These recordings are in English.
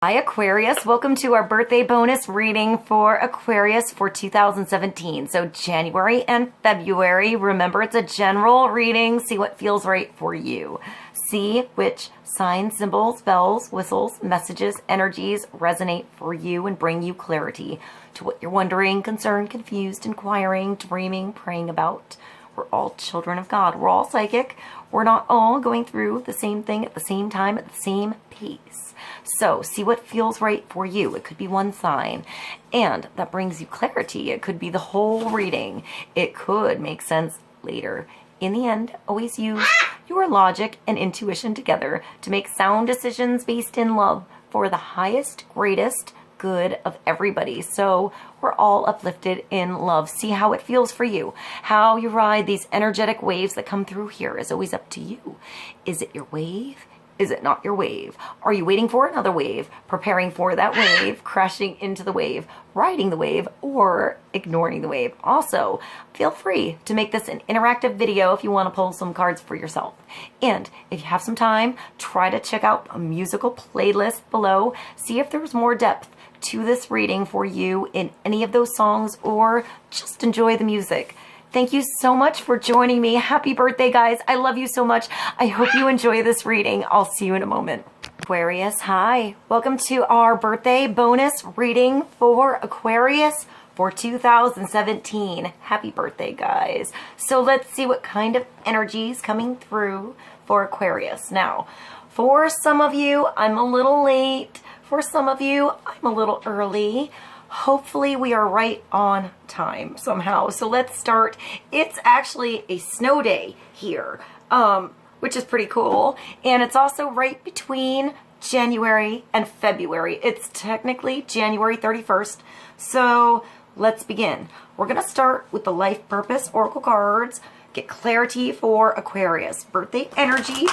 Hi Aquarius, welcome to our birthday bonus reading for Aquarius for 2017. So January and February, remember it's a general reading, see what feels right for you. See which signs, symbols, bells, whistles, messages, energies resonate for you and bring you clarity to what you're wondering, concerned, confused, inquiring, dreaming, praying about. We're all children of God. We're all psychic. We're not all going through the same thing at the same time, at the same pace. So see what feels right for you. It could be one sign, and that brings you clarity. It could be the whole reading. It could make sense later. In the end, always use your logic and intuition together to make sound decisions based in love for the highest, greatest good of everybody. So we're all uplifted in love. See how it feels for you. How you ride these energetic waves that come through here is always up to you. Is it your wave? Is it not your wave? Are you waiting for another wave, preparing for that wave, crashing into the wave, riding the wave, or ignoring the wave? Also, feel free to make this an interactive video if you want to pull some cards for yourself. And if you have some time, try to check out a musical playlist below. See if there's more depth to this reading for you in any of those songs, or just enjoy the music. Thank you so much for joining me. Happy birthday, guys. I love you so much. I hope you enjoy this reading. I'll see you in a moment. Aquarius, hi. Welcome to our birthday bonus reading for Aquarius for 2017. Happy birthday, guys. So let's see what kind of energy is coming through for Aquarius. Now, for some of you, I'm a little late. For some of you, I'm a little early. Hopefully we are right on time somehow. So let's start. It's actually a snow day here, which is pretty cool. And it's also right between January and February. It's technically January 31st. So let's begin. We're going to start with the Life Purpose Oracle cards. Get clarity for Aquarius. Birthday energy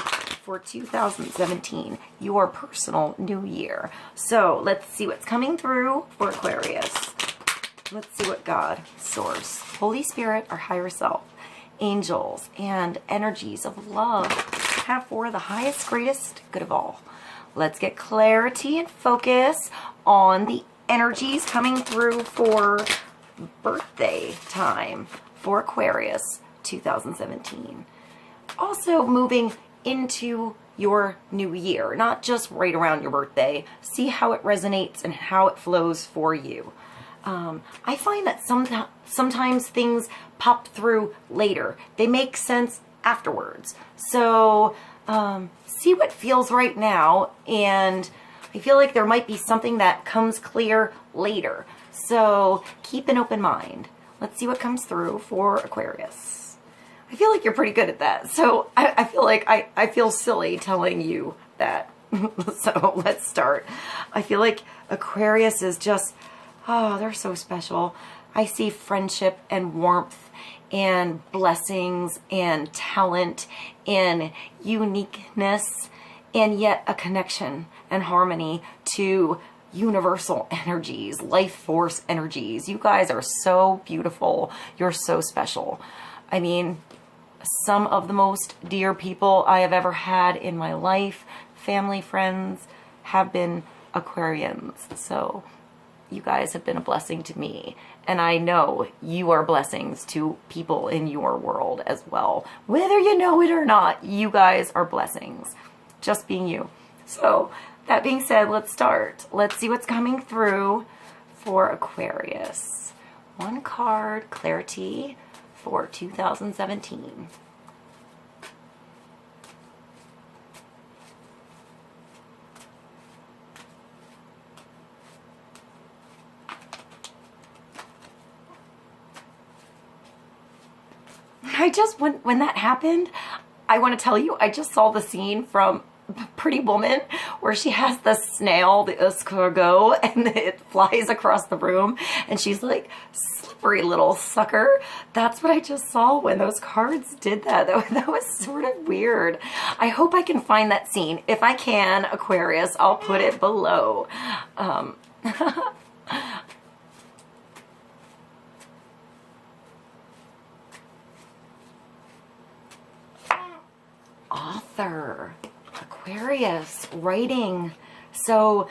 for 2017, your personal new year. So let's see what's coming through for Aquarius. Let's see what God, Source, Holy Spirit, our higher self, angels, and energies of love have for the highest, greatest good of all. Let's get clarity and focus on the energies coming through for birthday time for Aquarius 2017. Also moving into your new year, not just right around your birthday. See how it resonates and how it flows for you. I find that sometimes things pop through later. They make sense afterwards. So see what feels right now, and I feel like there might be something that comes clear later. So keep an open mind. Let's see what comes through for Aquarius. I feel like you're pretty good at that. So I feel like I feel silly telling you that. So let's start. I feel like Aquarius is just, oh, they're so special. I see friendship and warmth and blessings and talent and uniqueness, and yet a connection and harmony to universal energies, life force energies. You guys are so beautiful. You're so special. I mean, some of the most dear people I have ever had in my life, family, friends, have been Aquarians. So you guys have been a blessing to me. And I know you are blessings to people in your world as well. Whether you know it or not, you guys are blessings. Just being you. So that being said, let's start. Let's see what's coming through for Aquarius. One card, clarity for 2017. When that happened, I want to tell you, I just saw the scene from Pretty Woman where she has the snail, the escargot, and it flies across the room, and she's like, slippery little sucker. That's what I just saw when those cards did that. That was sort of weird. I hope I can find that scene. If I can, Aquarius, I'll put it below. Author, Aquarius, writing. So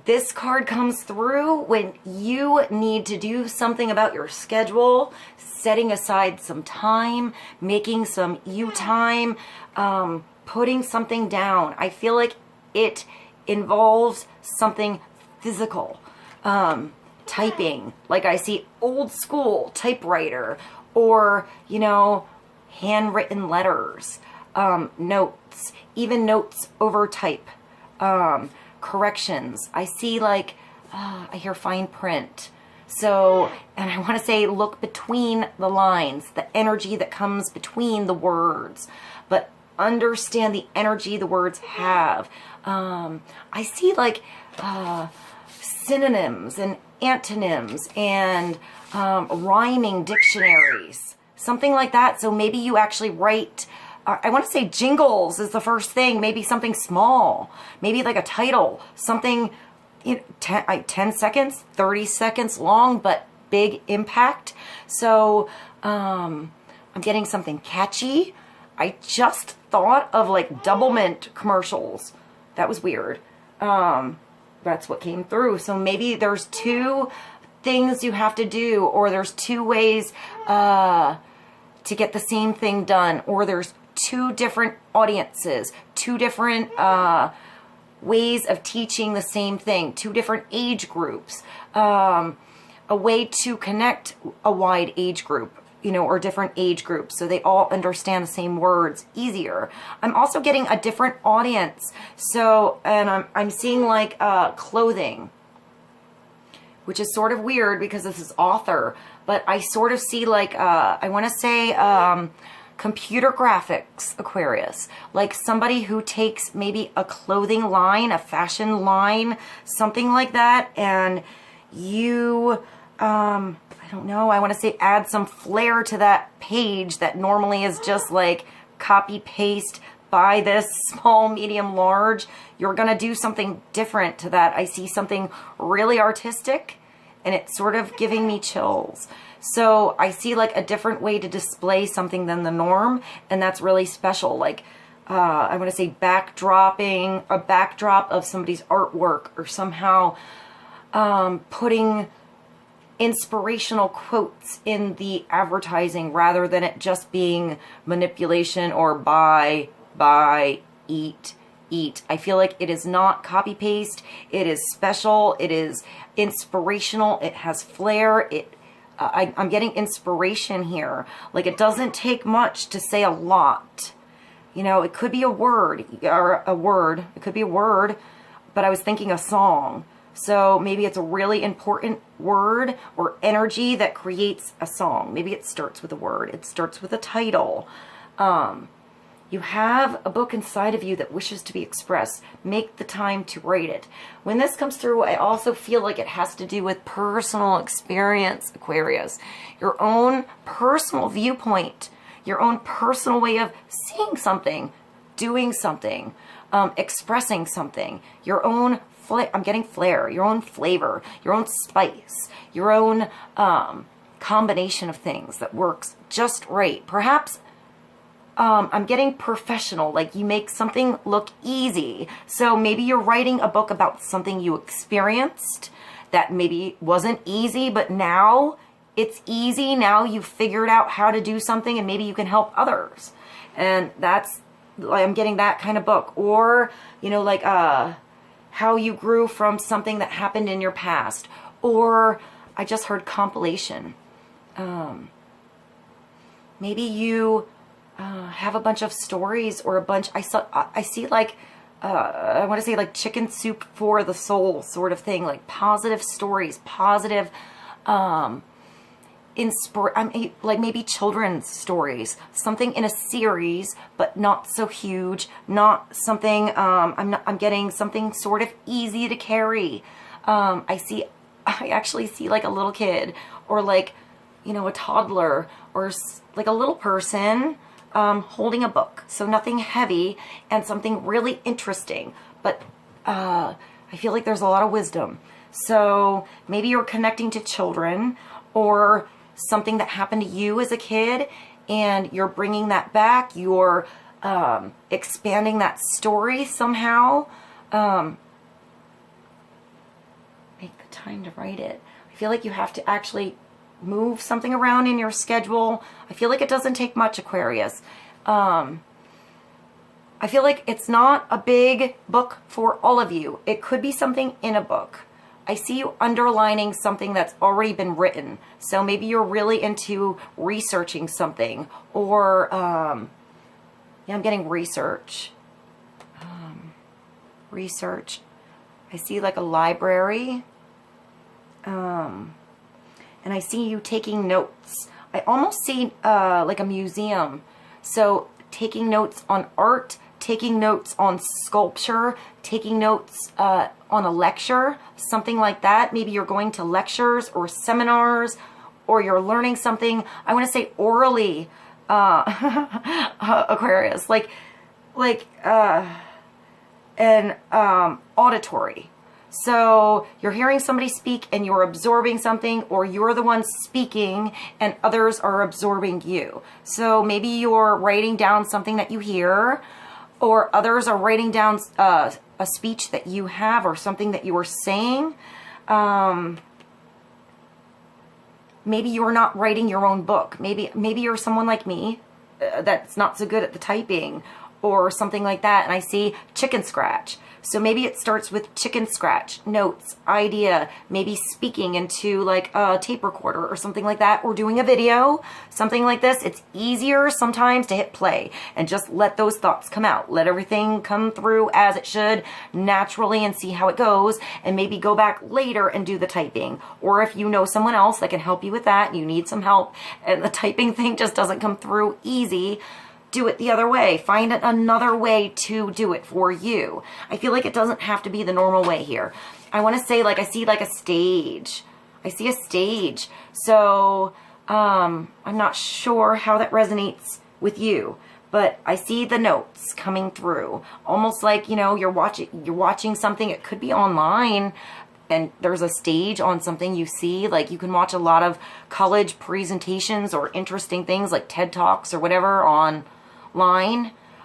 This card comes through when you need to do something about your schedule, setting aside some time, making some you time, putting something down. I feel like it involves something physical. Typing, like I see old school typewriter, or, you know, handwritten letters, notes, even notes over type, corrections. I see like, I hear fine print. So, and I want to say look between the lines, the energy that comes between the words, but understand the energy the words have. I see like synonyms and antonyms and rhyming dictionaries, something like that. So maybe you actually write, I want to say jingles is the first thing, maybe something small, maybe like a title, something, you know, 10 seconds, 30 seconds long, but big impact. So I'm getting something catchy. I just thought of like Double Mint commercials. That was weird. That's what came through. So maybe there's two things you have to do, or there's two ways to get the same thing done, or there's two different audiences, two different ways of teaching the same thing, two different age groups, a way to connect a wide age group, you know, or different age groups, so they all understand the same words easier. I'm also getting a different audience. So, and I'm seeing like clothing, which is sort of weird because this is author, but I sort of see like, I want to say computer graphics Aquarius, like somebody who takes maybe a clothing line, a fashion line, something like that, and you, I don't know, I want to say add some flair to that page that normally is just like copy paste, buy this, small, medium, large. You're going to do something different to that. I see something really artistic, and it's sort of giving me chills. So I see like a different way to display something than the norm, and that's really special. Like I want to say backdropping, a backdrop of somebody's artwork, or somehow putting inspirational quotes in the advertising rather than it just being manipulation or buy, eat. I feel like it is not copy paste. It is special. It is inspirational. It has flair. I'm getting inspiration here. Like it doesn't take much to say a lot. You know, it could be a word, or a word. It could be a word, but I was thinking a song. So maybe it's a really important word or energy that creates a song. Maybe it starts with a word. It starts with a title. You have a book inside of you that wishes to be expressed. Make the time to write it. When this comes through, I also feel like it has to do with personal experience, Aquarius. Your own personal viewpoint, your own personal way of seeing something, doing something, expressing something, your own I'm getting flair, your own flavor, your own spice, your own combination of things that works just right. Perhaps I'm getting professional, like you make something look easy. So maybe you're writing a book about something you experienced that maybe wasn't easy, but now it's easy. Now you've figured out how to do something, and maybe you can help others. And that's, I'm getting that kind of book. Or, you know, like how you grew from something that happened in your past. Or I just heard compilation. Maybe you have a bunch of stories, or a bunch, I see like, I want to say like chicken soup for the soul sort of thing, like positive stories, positive, like maybe children's stories, something in a series, but not so huge, not something, I'm getting something sort of easy to carry. I actually see like a little kid, or like, you know, a toddler, or like a little person, holding a book. So nothing heavy, and something really interesting, but, I feel like there's a lot of wisdom. So maybe you're connecting to children, or something that happened to you as a kid, and you're bringing that back. You're expanding that story somehow. make the time to write it. I feel like you have to actually move something around in your schedule. I feel like it doesn't take much, Aquarius. I feel like it's not a big book for all of you. It could be something in a book. I see you underlining something that's already been written. So maybe you're really into researching something, or yeah, I'm getting research. Research. I see like a library. And I see you taking notes. I almost see like a museum. So taking notes on art, taking notes on sculpture, taking notes on a lecture, something like that. Maybe you're going to lectures or seminars, or you're learning something. I want to say orally, Aquarius, like an auditory. So you're hearing somebody speak and you're absorbing something, or you're the one speaking and others are absorbing you. So maybe you're writing down something that you hear, or others are writing down a speech that you have, or something that you were saying. Maybe you're not writing your own book. Maybe you're someone like me that's not so good at the typing, or something like that. And I see chicken scratch. So maybe it starts with chicken scratch, notes, idea, maybe speaking into like a tape recorder or something like that, or doing a video, something like this. It's easier sometimes to hit play and just let those thoughts come out. Let everything come through as it should naturally and see how it goes, and maybe go back later and do the typing. Or if you know someone else that can help you with that, you need some help and the typing thing just doesn't come through easy, do it the other way. Find another way to do it for you. I feel like it doesn't have to be the normal way here. I want to say, like, I see like a stage. I see a stage. So I'm not sure how that resonates with you, but I see the notes coming through. Almost like, you know, you're watching something. It could be online, and there's a stage on something you see. Like, you can watch a lot of college presentations or interesting things like TED Talks or whatever online.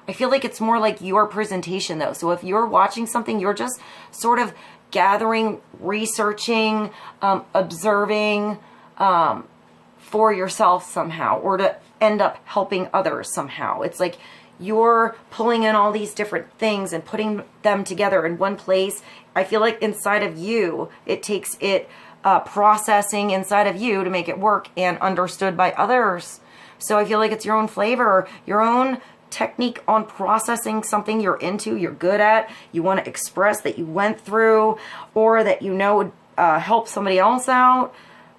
I feel like it's more like your presentation though. So if you're watching something, you're just sort of gathering, researching, observing for yourself somehow, or to end up helping others somehow. It's like you're pulling in all these different things and putting them together in one place. I feel like inside of you, it takes it processing inside of you to make it work and understood by others. So I feel like it's your own flavor, your own technique on processing something you're into, you're good at, you want to express that you went through, or that you know would help somebody else out.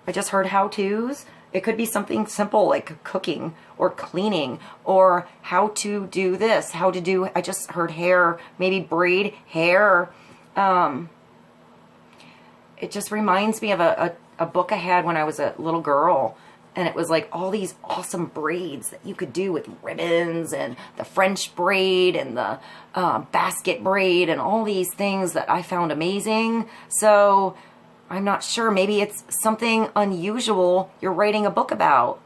I just heard how-tos. It could be something simple like cooking or cleaning, or how to do this, how to do, I just heard hair, maybe braid hair. It just reminds me of a book I had when I was a little girl. And it was like all these awesome braids that you could do with ribbons, and the French braid and the basket braid, and all these things that I found amazing. So I'm not sure, maybe it's something unusual you're writing a book about,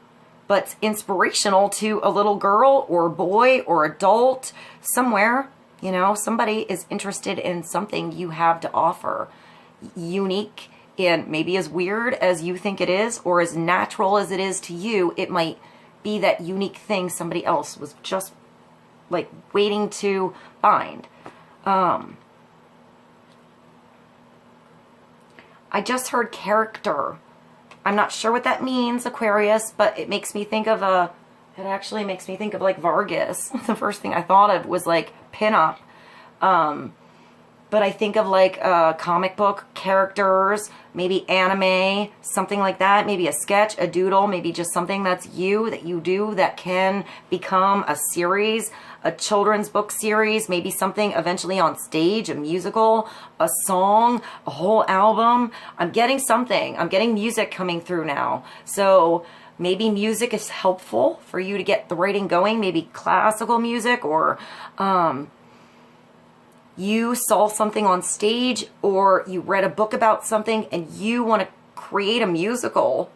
but inspirational to a little girl or boy or adult somewhere. You know, somebody is interested in something you have to offer, unique. And maybe as weird as you think it is, or as natural as it is to you, it might be that unique thing somebody else was just like waiting to find. I just heard character. I'm not sure what that means, Aquarius, but it makes me think of it actually makes me think of like Vargas. The first thing I thought of was like pinup. But I think of like comic book characters, maybe anime, something like that. Maybe a sketch, a doodle, maybe just something that's you, that you do, that can become a series, a children's book series, maybe something eventually on stage, a musical, a song, a whole album. I'm getting something. I'm getting music coming through now. So maybe music is helpful for you to get the writing going, maybe classical music, or you saw something on stage, or you read a book about something and you want to create a musical,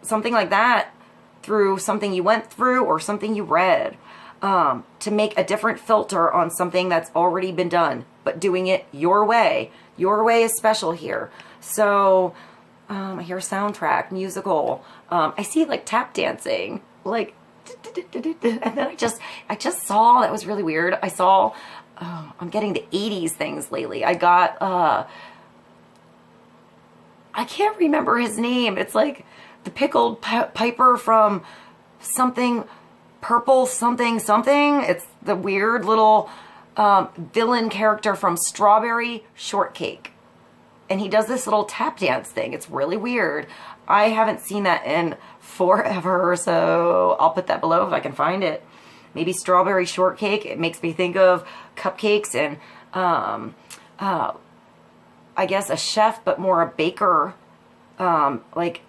something like that, through something you went through or something you read, to make a different filter on something that's already been done, but doing it your way. Your way is special here. So I hear soundtrack, musical. I see like tap dancing, like, and then I just saw, that was really weird. I saw, I'm getting the 80s things lately. I got, I can't remember his name. It's like the pickled piper from something, purple something something. It's the weird little villain character from Strawberry Shortcake. And he does this little tap dance thing. It's really weird. I haven't seen that in forever, so I'll put that below if I can find it. Maybe Strawberry Shortcake. It makes me think of cupcakes and I guess a chef, but more a baker, like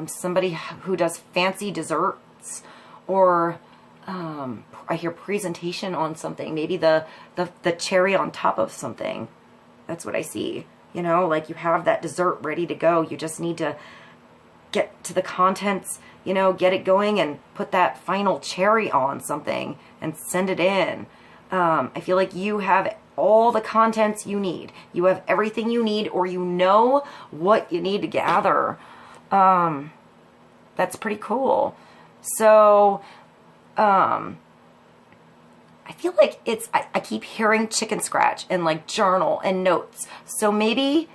somebody who does fancy desserts, or I hear presentation on something. Maybe the cherry on top of something. That's what I see. You know, like you have that dessert ready to go. You just need to get to the contents, you know, get it going and put that final cherry on something and send it in. I feel like you have all the contents you need. You have everything you need, or you know what you need to gather. That's pretty cool. So, I feel like it's, I keep hearing chicken scratch and like journal and notes. So maybe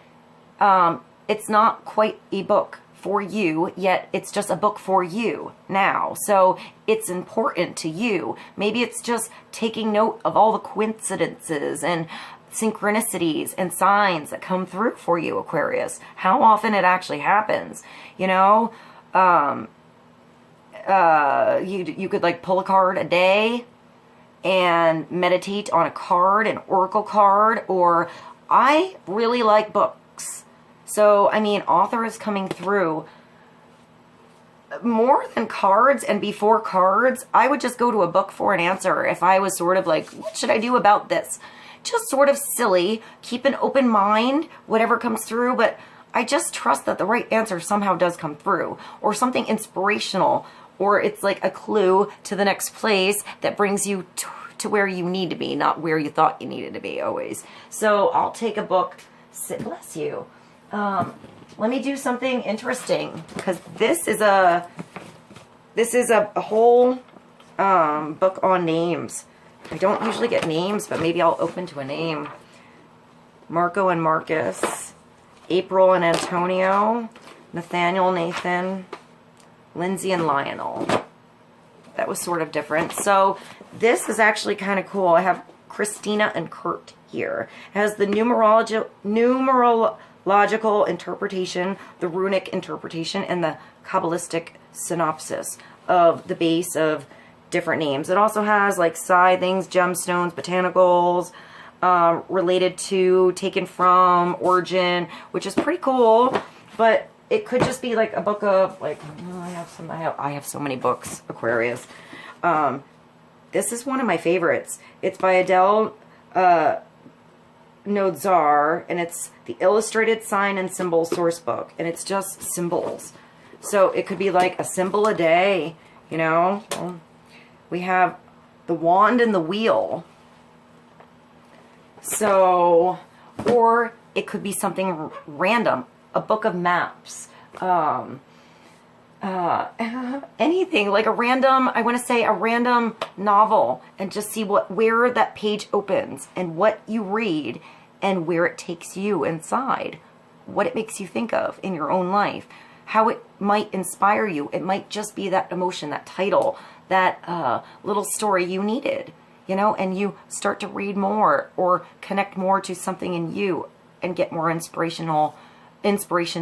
it's not quite a book for you, yet it's just a book for you now. So it's important to you. Maybe it's just taking note of all the coincidences and synchronicities and signs that come through for you, Aquarius. How often it actually happens, you know? You could like pull a card a day and meditate on a card, an oracle card, or I really like books. So, I mean, author is coming through. More than cards and before cards, I would just go to a book for an answer if I was sort of like, what should I do about this? Just sort of silly, keep an open mind, whatever comes through, but I just trust that the right answer somehow does come through, or something inspirational, or it's like a clue to the next place that brings you to where you need to be, not where you thought you needed to be always. So I'll take a book. Bless you. Let me do something interesting, because this is a whole book on names. I don't usually get names, but maybe I'll open to a name. Marco and Marcus, April and Antonio, Nathaniel, Nathan, Lindsay and Lionel. That was sort of different. So this is actually kind of cool. I have Christina and Kurt here. It has the numerological interpretation, the runic interpretation, and the Kabbalistic synopsis of the base of different names. It also has like psi things, gemstones, botanicals, related to, taken from, origin, which is pretty cool. But it could just be like a book of like, I have so many books, Aquarius. This is one of my favorites. It's by Adele Nodzar, and it's the Illustrated Sign and Symbol Source Book, and it's just symbols. So it could be like a symbol a day, you know. We have the wand and the wheel. So, or it could be something random, a book of maps, anything like a random, I want to say a random novel, and just see where that page opens and what you read and where it takes you inside, what it makes you think of in your own life, how it might inspire you. It might just be that emotion, that title, that little story you needed, you know, and you start to read more or connect more to something in you and get more inspiration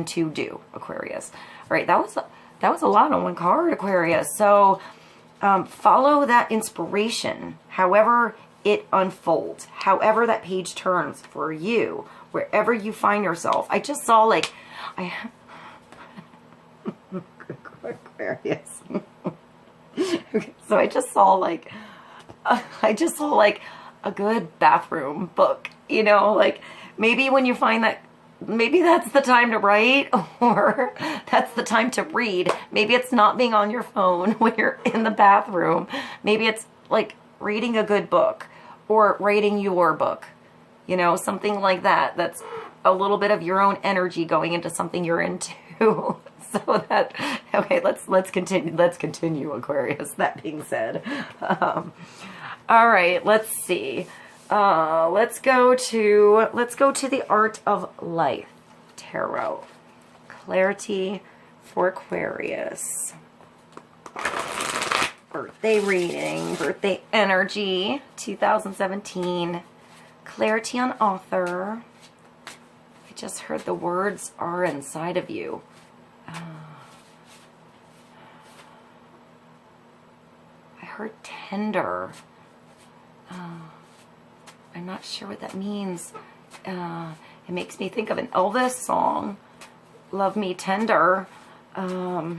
to do, Aquarius. All right, that was a lot on one card, Aquarius. So follow that inspiration, however it unfolds, however that page turns for you, wherever you find yourself. I just saw like, Aquarius. Okay, so I just saw like a good bathroom book, you know, like maybe when you find that, maybe that's the time to write, or that's the time to read. Maybe it's not being on your phone when you're in the bathroom. Maybe it's like reading a good book or writing your book, you know, something like that. That's a little bit of your own energy going into something you're into. So that, okay, let's continue, Aquarius. That being said, all right, let's see. Let's go to the Art of Life Tarot. Clarity for Aquarius. Birthday reading, birthday energy, 2017. Clarity on author. I just heard the words are inside of you. I heard tender. I'm not sure what that means. It makes me think of an Elvis song, Love Me Tender. I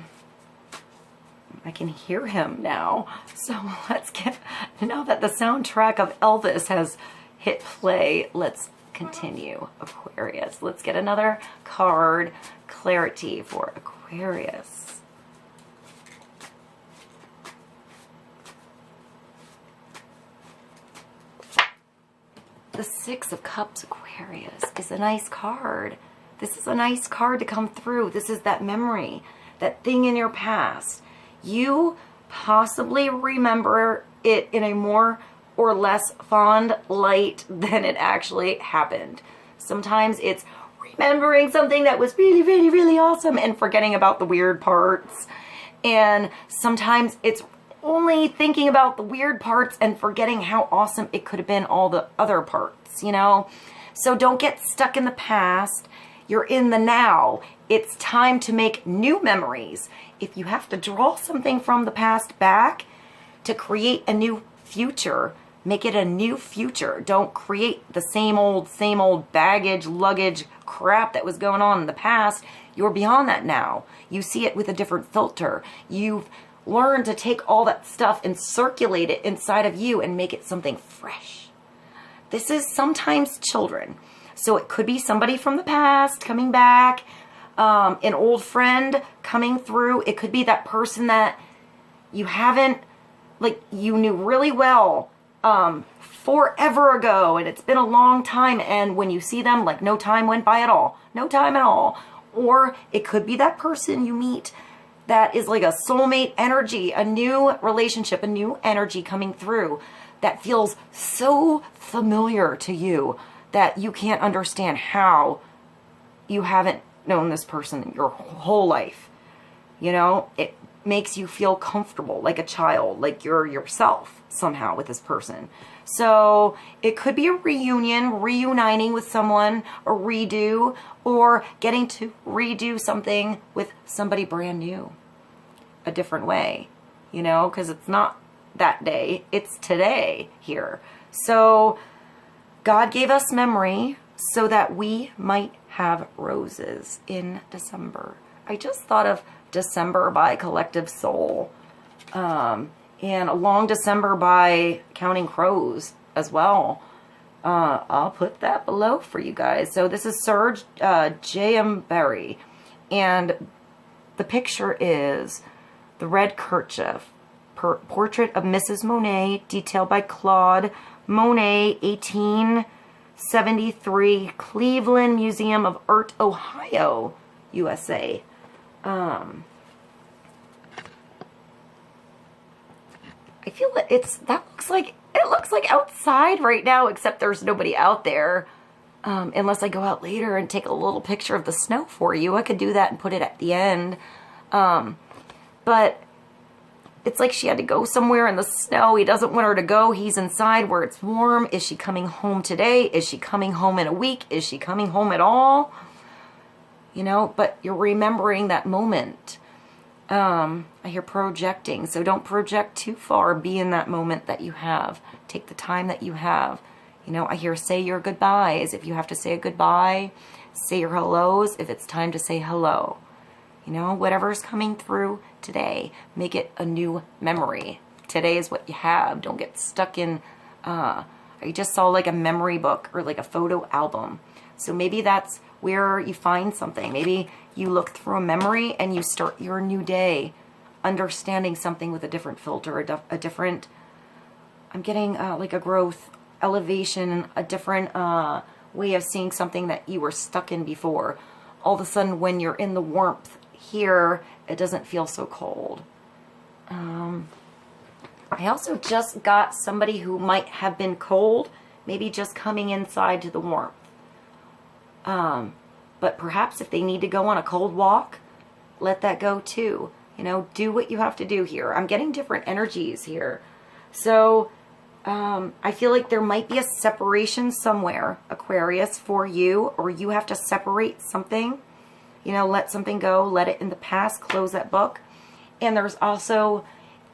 can hear him now. So let's get, now that the soundtrack of Elvis has hit play, let's continue, Aquarius. Let's get another card, clarity for Aquarius. The Six of Cups, Aquarius, is a nice card. This is a nice card to come through. This is that memory, that thing in your past. You possibly remember it in a more or less fond light than it actually happened. Sometimes it's remembering something that was really, really, really awesome and forgetting about the weird parts. And sometimes it's only thinking about the weird parts and forgetting how awesome it could have been all the other parts, you know? So don't get stuck in the past. You're in the now. It's time to make new memories. If you have to draw something from the past back to create a new future, make it a new future. Don't create the same old baggage, luggage, crap that was going on in the past. You're beyond that now. You see it with a different filter. You've learned to take all that stuff and circulate it inside of you and make it something fresh. This is sometimes children. So it could be somebody from the past coming back, an old friend coming through. It could be that person that you haven't, like, you knew really well forever ago, and it's been a long time, and when you see them, like, no time went by at all. No time at all. Or it could be that person you meet that is like a soulmate energy, a new relationship, a new energy coming through that feels so familiar to you that you can't understand how you haven't known this person your whole life. You know, it makes you feel comfortable, like a child, like you're yourself somehow with this person. So it could be a reunion, reuniting with someone, a redo, or getting to redo something with somebody brand new, a different way, you know, because it's not that day, it's today here. So God gave us memory so that we might have roses in December. I just thought of December by Collective Soul, and a long December by Counting Crows as well. I'll put that below for you guys. So this is Serge J.M. Barrie, and the picture is The Red Kerchief, portrait of Mrs. Monet, detailed by Claude Monet, 1873, Cleveland Museum of Art, Ohio, USA. I feel that it looks like outside right now, except there's nobody out there. Unless I go out later and take a little picture of the snow for you. I could do that and put it at the end. But it's like she had to go somewhere in the snow. He doesn't want her to go. He's inside where it's warm. Is she coming home today? Is she coming home in a week? Is she coming home at all? You know, but you're remembering that moment. I hear projecting, so don't project too far. Be in that moment that you have. Take the time that you have. You know, I hear say your goodbyes. If you have to say a goodbye, say your hellos if it's time to say hello. You know, whatever's coming through today, make it a new memory. Today is what you have. Don't get stuck in, I just saw like a memory book or like a photo album. So maybe that's where you find something. Maybe you look through a memory and you start your new day understanding something with a different filter, a different, I'm getting like a growth, elevation, a different way of seeing something that you were stuck in before. All of a sudden, when you're in the warmth here, it doesn't feel so cold. I also just got somebody who might have been cold, maybe just coming inside to the warmth. But perhaps if they need to go on a cold walk, let that go too. You know, do what you have to do here. I'm getting different energies here. So I feel like there might be a separation somewhere, Aquarius, for you, or you have to separate something. You know, let something go, let it in the past, close that book. And there's also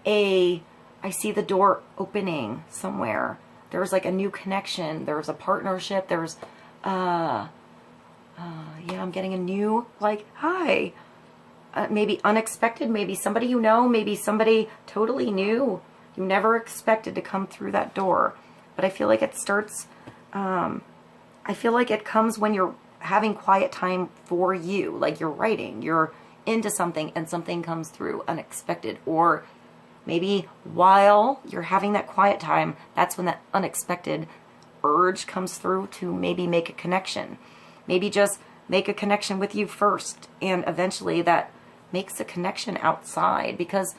I see the door opening somewhere. There's like a new connection. There's a partnership. There's, yeah, I'm getting a new, like, hi. Maybe unexpected, maybe somebody you know, maybe somebody totally new. You never expected to come through that door. But I feel like it starts, I feel like it comes when you're having quiet time for you. Like you're writing, you're into something and something comes through unexpected. Or maybe while you're having that quiet time, that's when that unexpected urge comes through to maybe make a connection. Maybe just make a connection with you first, and eventually that makes a connection outside. Because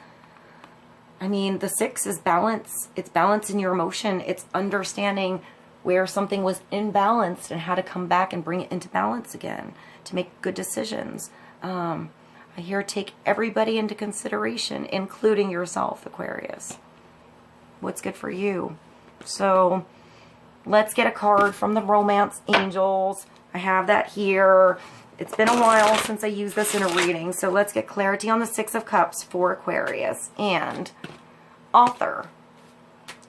I mean, the 6 is balance. It's balance in your emotion. It's understanding where something was imbalanced and how to come back and bring it into balance again to make good decisions. I hear take everybody into consideration, including yourself, Aquarius. What's good for you? So let's get a card from the Romance Angels. I have that here. It's been a while since I used this in a reading, so let's get clarity on the 6 of Cups for Aquarius and author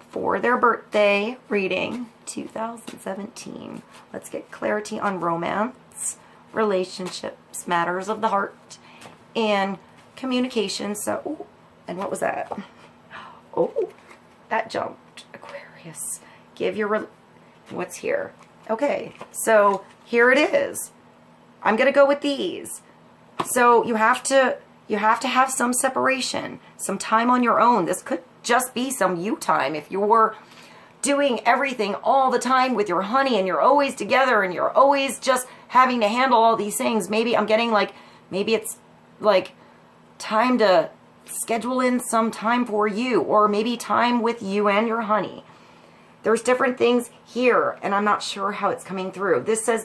for their birthday reading 2017. Let's get clarity on romance, relationships, matters of the heart, and communication. So, ooh, and what was that? Oh, that jumped. Aquarius, give your, what's here? Okay, so here it is. I'm going to go with these. So you have to have some separation, some time on your own. This could just be some you time. If you're doing everything all the time with your honey and you're always together and you're always just having to handle all these things, maybe I'm getting like, maybe it's like time to schedule in some time for you, or maybe time with you and your honey. There's different things here, and I'm not sure how it's coming through. This says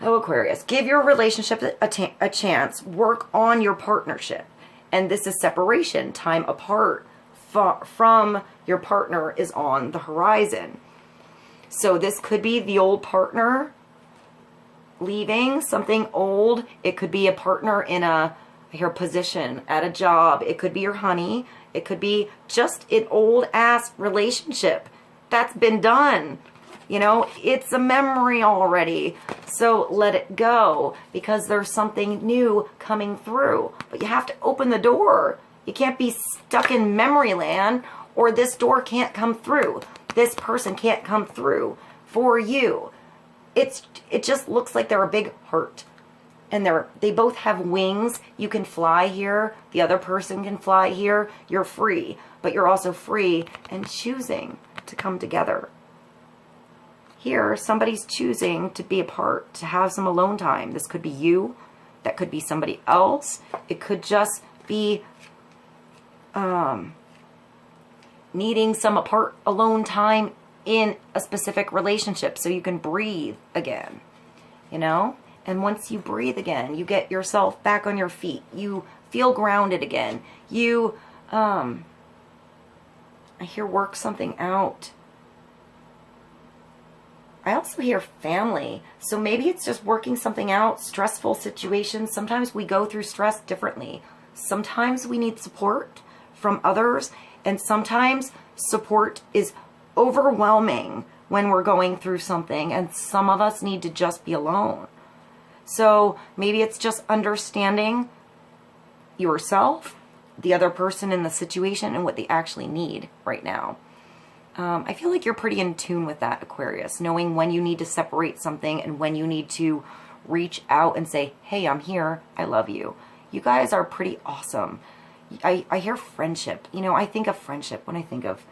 Aquarius, give your relationship a chance. Work on your partnership. And this is separation, time apart from your partner is on the horizon. So this could be the old partner leaving something old. It could be a partner in a position at a job. It could be your honey. It could be just an old ass relationship that's been done. You know, it's a memory already. So let it go, because there's something new coming through. But you have to open the door. You can't be stuck in memory land, or this door can't come through. This person can't come through for you. It just looks like they're a big heart. And they both have wings. You can fly here. The other person can fly here. You're free. But you're also free and choosing to come together. Here, somebody's choosing to be apart, to have some alone time. This could be you. That could be somebody else. It could just be needing some apart, alone time in a specific relationship so you can breathe again, you know? And once you breathe again, you get yourself back on your feet. You feel grounded again. You, I hear work something out. I also hear family. So maybe it's just working something out, stressful situations. Sometimes we go through stress differently. Sometimes we need support from others, and sometimes support is overwhelming when we're going through something, and some of us need to just be alone. So maybe it's just understanding yourself, the other person in the situation, and what they actually need right now. I feel like you're pretty in tune with that, Aquarius, knowing when you need to separate something and when you need to reach out and say, hey, I'm here, I love you. You guys are pretty awesome. I hear friendship. You know, I think of friendship when I think of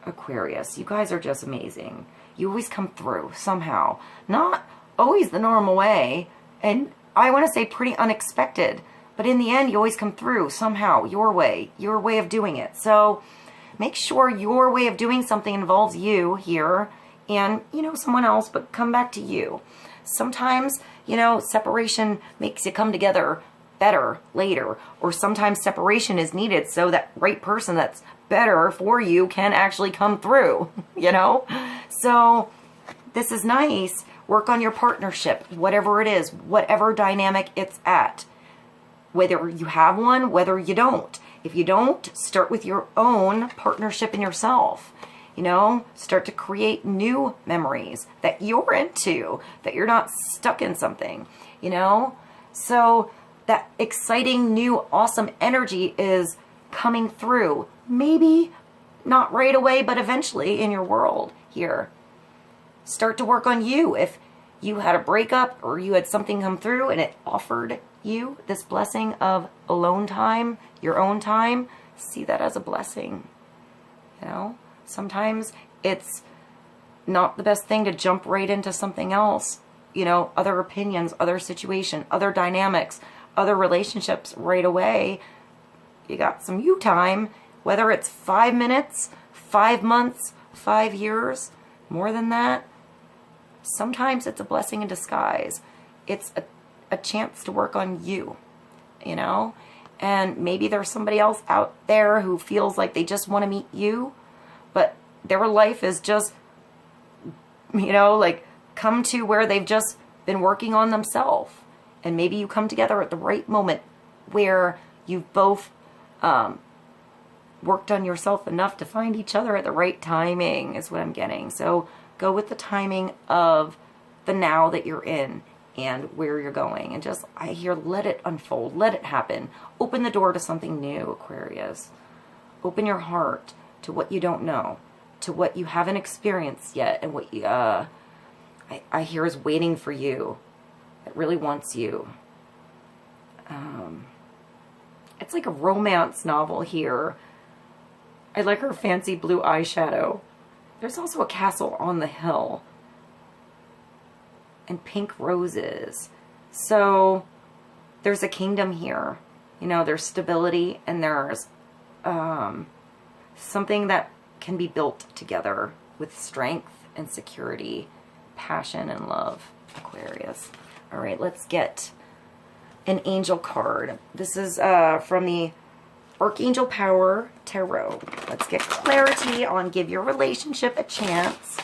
Aquarius. You guys are just amazing. You always come through somehow. Not always the normal way, and I want to say pretty unexpected, but in the end, you always come through somehow, your way of doing it. So make sure your way of doing something involves you here and, you know, someone else, but come back to you. Sometimes, you know, separation makes you come together better later, or sometimes separation is needed so that right person that's better for you can actually come through, you know? So this is nice. Work on your partnership, whatever it is, whatever dynamic it's at. Whether you have one, whether you don't. If you don't, start with your own partnership in yourself. You know, start to create new memories that you're into, that you're not stuck in something, you know? So that exciting, new, awesome energy is coming through. Maybe not right away, but eventually in your world here. Start to work on you. If you had a breakup or you had something come through and it offered you this blessing of alone time, your own time, see that as a blessing. You know, sometimes it's not the best thing to jump right into something else. You know, other opinions, other situation, other dynamics, other relationships right away. You got some you time, whether it's 5 minutes, 5 months, 5 years, more than that. Sometimes it's a blessing in disguise. It's a chance to work on you, you know? And maybe there's somebody else out there who feels like they just want to meet you, but their life is just, you know, like come to where they've just been working on themselves. And maybe you come together at the right moment where you've both worked on yourself enough to find each other at the right timing is what I'm getting. So go with the timing of the now that you're in and where you're going. And just, I hear, let it unfold. Let it happen. Open the door to something new, Aquarius. Open your heart to what you don't know, to what you haven't experienced yet, and what you, I hear is waiting for you. It really wants you. It's like a romance novel here. I like her fancy blue eyeshadow. There's also a castle on the hill. And pink roses. So there's a kingdom here. You know, there's stability and there's something that can be built together with strength and security, passion and love, Aquarius. All right, let's get an angel card. This is from the Archangel Power Tarot. Let's get clarity on give your relationship a chance.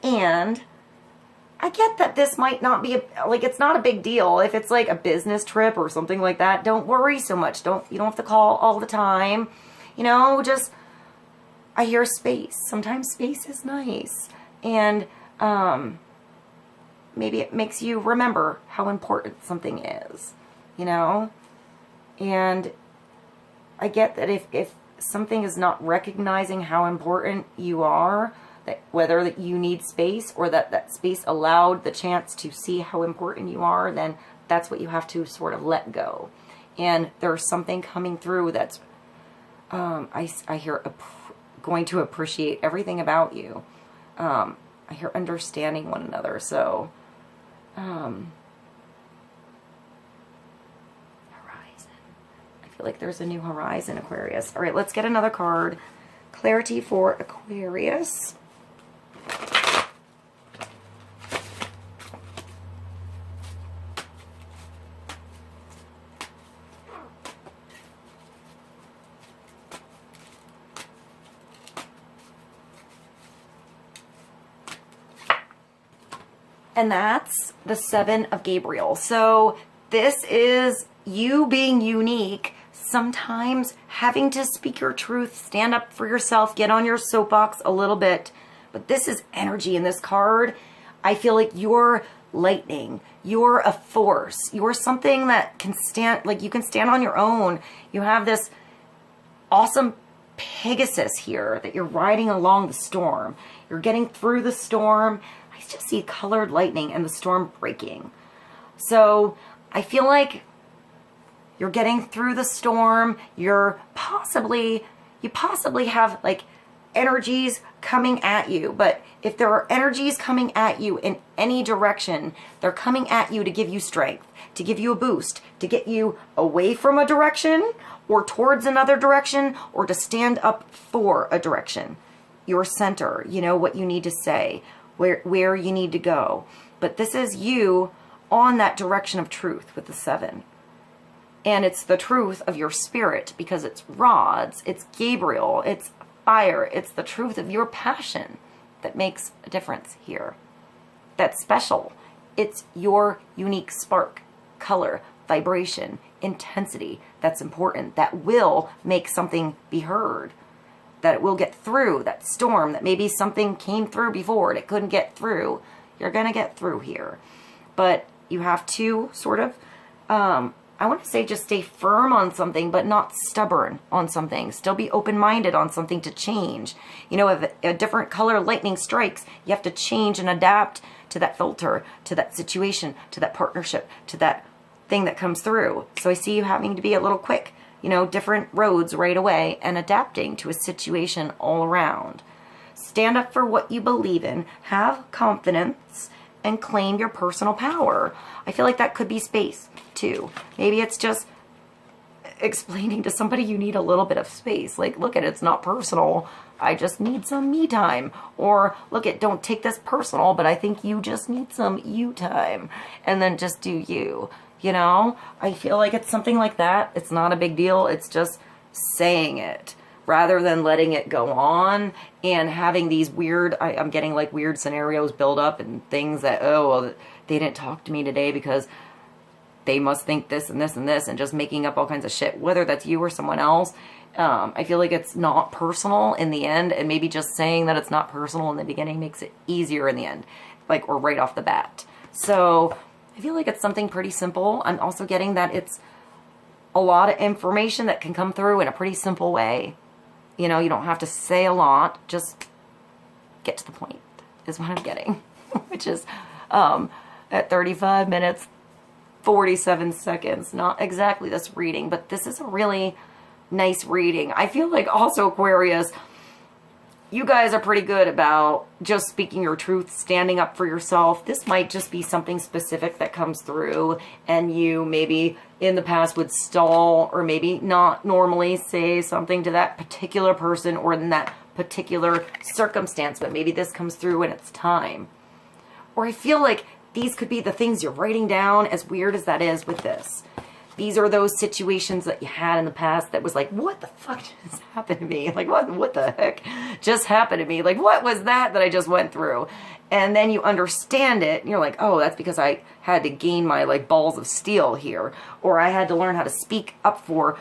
And I get that this might not be, like, it's not a big deal. If it's like a business trip or something like that, don't worry so much. You don't have to call all the time. You know, just, I hear space. Sometimes space is nice. And maybe it makes you remember how important something is, you know? And I get that if something is not recognizing how important you are, that whether that you need space or that space allowed the chance to see how important you are, then that's what you have to sort of let go. And there's something coming through that's, I hear going to appreciate everything about you. I hear understanding one another. So, horizon. I feel like there's a new horizon, Aquarius. All right, let's get another card. Clarity for Aquarius. And that's the Seven of Gabriel. So this is you being unique, sometimes having to speak your truth, stand up for yourself, get on your soapbox a little bit. But this is energy in this card. I feel like you're lightning. You're a force. You're something that can stand, like you can stand on your own. You have this awesome Pegasus here that you're riding along the storm. You're getting through the storm. I just see colored lightning and the storm breaking. So I feel like you're getting through the storm. You possibly have like energies coming at you. But if there are energies coming at you in any direction, they're coming at you to give you strength, to give you a boost, to get you away from a direction or towards another direction, or to stand up for a direction. Your center, you know, what you need to say, where you need to go. But this is you on that direction of truth with the 7. And it's the truth of your spirit, because it's rods, it's Gabriel, it's fire, it's the truth of your passion that makes a difference here. That's special. It's your unique spark, color, vibration, intensity that's important, that will make something be heard, that it will get through that storm, that maybe something came through before and it couldn't get through. You're going to get through here. But you have to sort of, I want to say just stay firm on something, but not stubborn on something. Still be open-minded on something to change. You know, if a different color lightning strikes, you have to change and adapt to that filter, to that situation, to that partnership, to that thing that comes through. So I see you having to be a little quick, you know, different roads right away, and adapting to a situation all around. Stand up for what you believe in, have confidence, and claim your personal power. I feel like that could be space too. Maybe it's just explaining to somebody you need a little bit of space. Like, look, it's not personal. I just need some me time. Or look, don't take this personal, but I think you just need some you time. And then just do you. You know, I feel like it's something like that. It's not a big deal. It's just saying it rather than letting it go on and having these weird, I'm getting like weird scenarios build up and things that, oh, well, they didn't talk to me today because they must think this and this and this, and just making up all kinds of shit, whether that's you or someone else. I feel like it's not personal in the end, and maybe just saying that it's not personal in the beginning makes it easier in the end, like, or right off the bat. So I feel like it's something pretty simple. I'm also getting that it's a lot of information that can come through in a pretty simple way. You know, you don't have to say a lot, just get to the point is what I'm getting, which is at 35 minutes, 47 seconds. Not exactly this reading, but this is a really nice reading. I feel like also, Aquarius, you guys are pretty good about just speaking your truth, standing up for yourself. This might just be something specific that comes through, and you maybe in the past would stall or maybe not normally say something to that particular person or in that particular circumstance, but maybe this comes through when it's time. Or I feel like these could be the things you're writing down, as weird as that is with this. These are those situations that you had in the past that was like, what the fuck just happened to me? Like, what the heck just happened to me? Like, what was that I just went through? And then you understand it, and you're like, oh, that's because I had to gain my, like, balls of steel here. Or I had to learn how to speak up for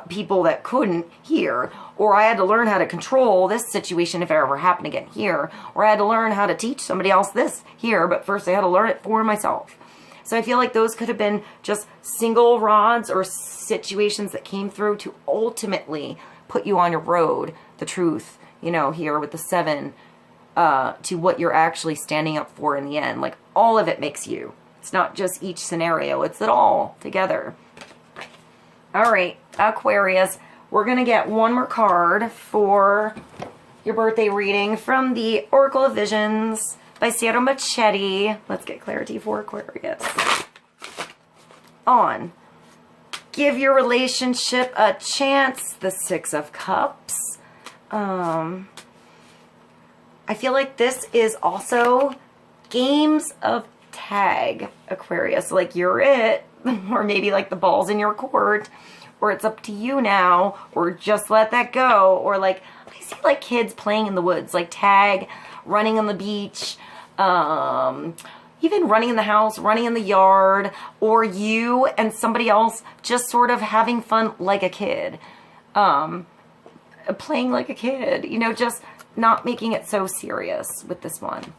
people that couldn't hear. Or I had to learn how to control this situation if it ever happened again here. Or I had to learn how to teach somebody else this here, but first I had to learn it for myself. So I feel like those could have been just single rods or situations that came through to ultimately put you on your road, the truth, you know, here with the 7, to what you're actually standing up for in the end. Like, all of it makes you. It's not just each scenario. It's it all together. All right, Aquarius, we're going to get one more card for your birthday reading from the Oracle of Visions by Sierra Machete. Let's get clarity for Aquarius. On give your relationship a chance, the 6 of Cups. I feel like this is also games of tag, Aquarius. Like, you're it, or maybe like the ball's in your court, or it's up to you now, or just let that go, or like, I see like kids playing in the woods, like tag, running on the beach, even running in the house, running in the yard, or you and somebody else just sort of having fun like a kid, playing like a kid, you know, just not making it so serious with this one.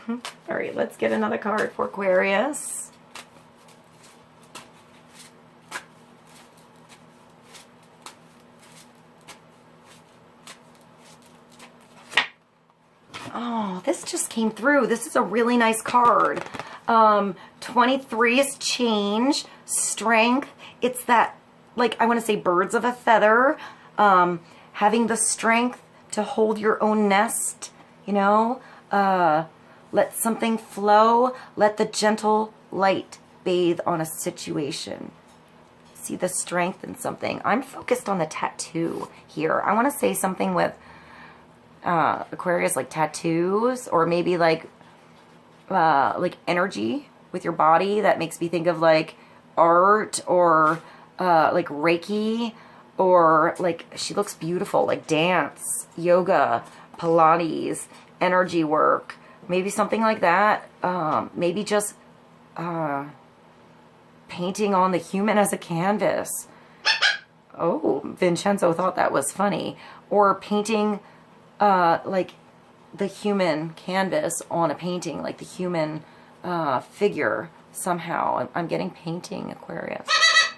All right, let's get another card for Aquarius. Oh, this just came through. This is a really nice card. 23 is change, strength. It's that, like, I want to say birds of a feather, having the strength to hold your own nest, you know? Let something flow. Let the gentle light bathe on a situation. See the strength in something. I'm focused on the tattoo here. I want to say something with Aquarius, like tattoos, or maybe like energy with your body. That makes me think of like art, or like Reiki, or like, she looks beautiful, like dance, yoga, Pilates, energy work, maybe something like that. Maybe just painting on the human as a canvas. Oh, Vincenzo thought that was funny. Or painting like the human canvas on a painting, like the human figure somehow. I'm getting painting, Aquarius.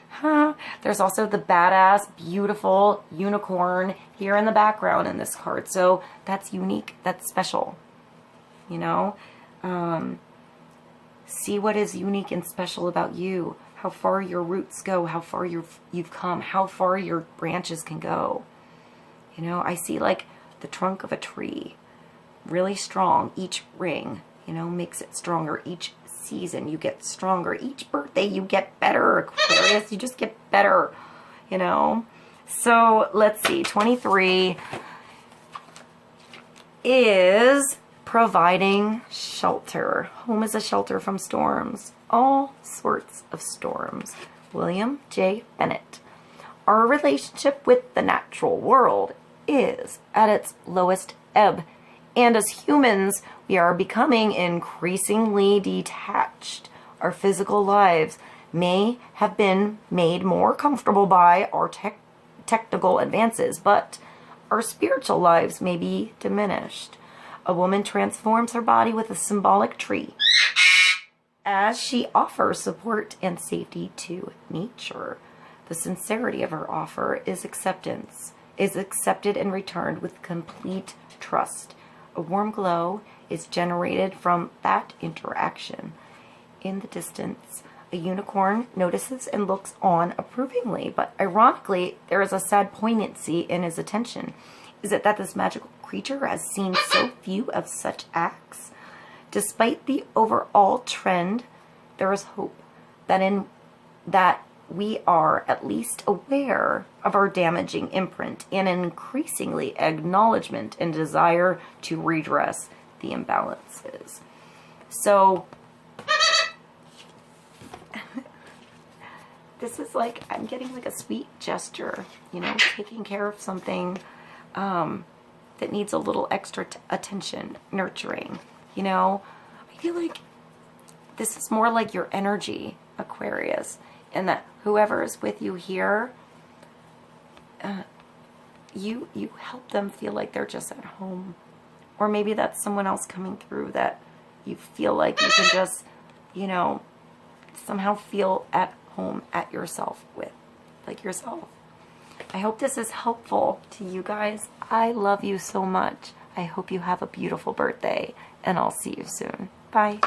Huh. There's also the badass, beautiful unicorn here in the background in this card. So that's unique. That's special. You know? See what is unique and special about you. How far your roots go. How far you've come. How far your branches can go. You know? I see like the trunk of a tree. Really strong. Each ring, you know, makes it stronger. Each season you get stronger. Each birthday you get better, Aquarius. You just get better, you know. So let's see, 23 is providing shelter. Home is a shelter from storms, all sorts of storms. William J. Bennett. Our relationship with the natural world is at its lowest ebb, and as humans, we are becoming increasingly detached. Our physical lives may have been made more comfortable by our technical advances, but our spiritual lives may be diminished. A woman transforms her body with a symbolic tree as she offers support and safety to nature. The sincerity of her offer is accepted and returned with complete trust. A warm glow is generated from that interaction. In the distance, a unicorn notices and looks on approvingly, but ironically, there is a sad poignancy in his attention. Is it that this magical creature has seen so few of such acts? Despite the overall trend, there is hope that we are at least aware of our damaging imprint and increasingly acknowledgement and desire to redress the imbalances. So this is like, I'm getting like a sweet gesture, you know, taking care of something that needs a little extra attention, nurturing, you know. I feel like this is more like your energy, Aquarius, and that whoever is with you here, you help them feel like they're just at home. Or maybe that's someone else coming through that you feel like you can just, you know, somehow feel at home at yourself with, like yourself. I hope this is helpful to you guys. I love you so much. I hope you have a beautiful birthday, and I'll see you soon. Bye.